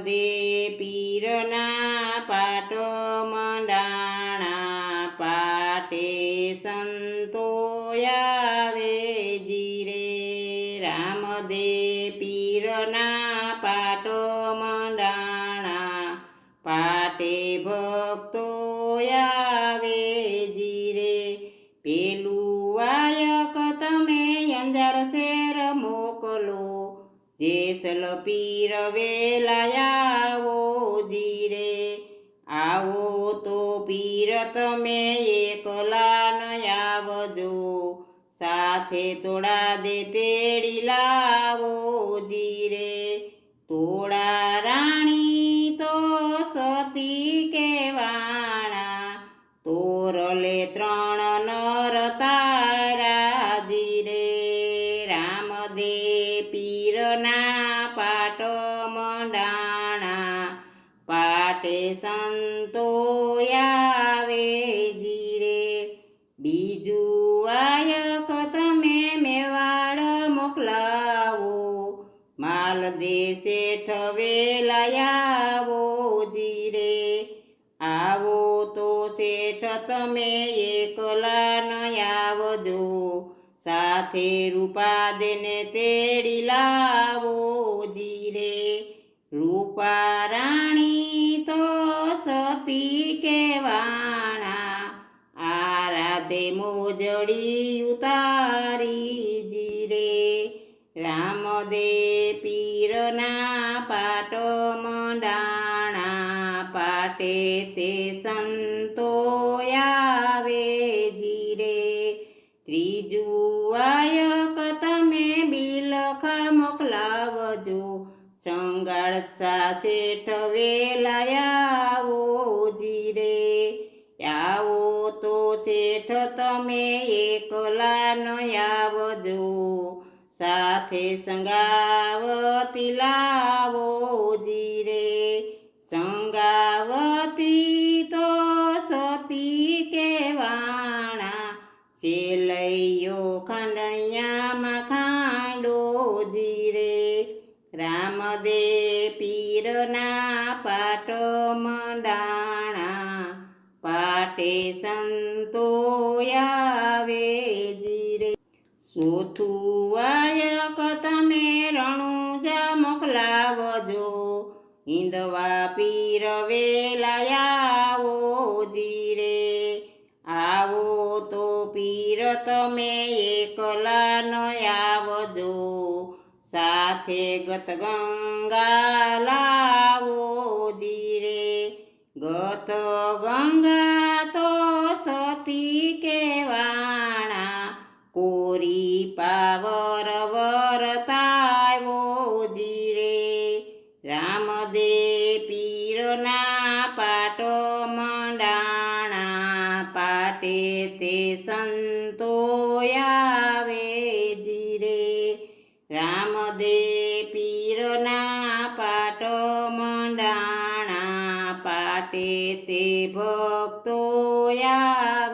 રામદે પીરના પાટો મંડાણા પાટે સંતો આવે જીરે રામદે પીરના પાટો મંડાણા પાટે ભક્તો આવે જીરે પેલું વાયક તમે અંજાર શેર મોકલો જેસલ પીર વેલાયાવો જીરે આવો તો પીર તમે એકલા ન આવજો સાથે તોડા દે તેડી લાવો જીરે તોડા રાણી તો સતી કેવાણા તોરલે ત્રણ નર તારા જીરે રામદે પીરના પાટો મંડાણા પાટે સંતો આવે જીરે બીજું વાયક તમે મેવાડ મોકલાવો માલ દે શેઠ વેલાયાવો જીરે આવો તો શેઠ તમે એકલા ન આવજો સાથે રૂપા દેને તેડી લાવો જીરે રૂપા રાણી તો સતી કેવાણા આરાધે મોજડી ઉતારી જીરે રામદે પીરના પાટો મંડાણા પાટે તે સંતો આવે જીરે ત્રીજું વાયક તમે બિલખ મોકલાવજો સંગાળતા શેઠ વેલાયાવો જીરે આવો તો શેઠ તમે એકલા ન આવજો સાથે સંગાવતી લાવો જીરે સંગાવતી તો સતી કેવાણા સેલૈયો ખંડણિયામાં ખાંડો જીરે રામદે પીરના પાટો મંડાણા પાટે સંતો આવે જીરે ચોથું વાયક તમે રણુજા મોકલાવજો હિંદવા પીર વેલાયાવો જીરે આવો તો પીર તમે એકલા ન આવજો સાથે ગત ગંગા લાવો જીરે ગત ગંગા તો સતી કેવાણા કોરી પાવર વરતાવો જીરે રામદે પીરના પાટો મંડાણા પાટે તે સંતો આવે જીરે રામદે પીરના પાટો મંડાણા પાટે તે ભક્તો આવે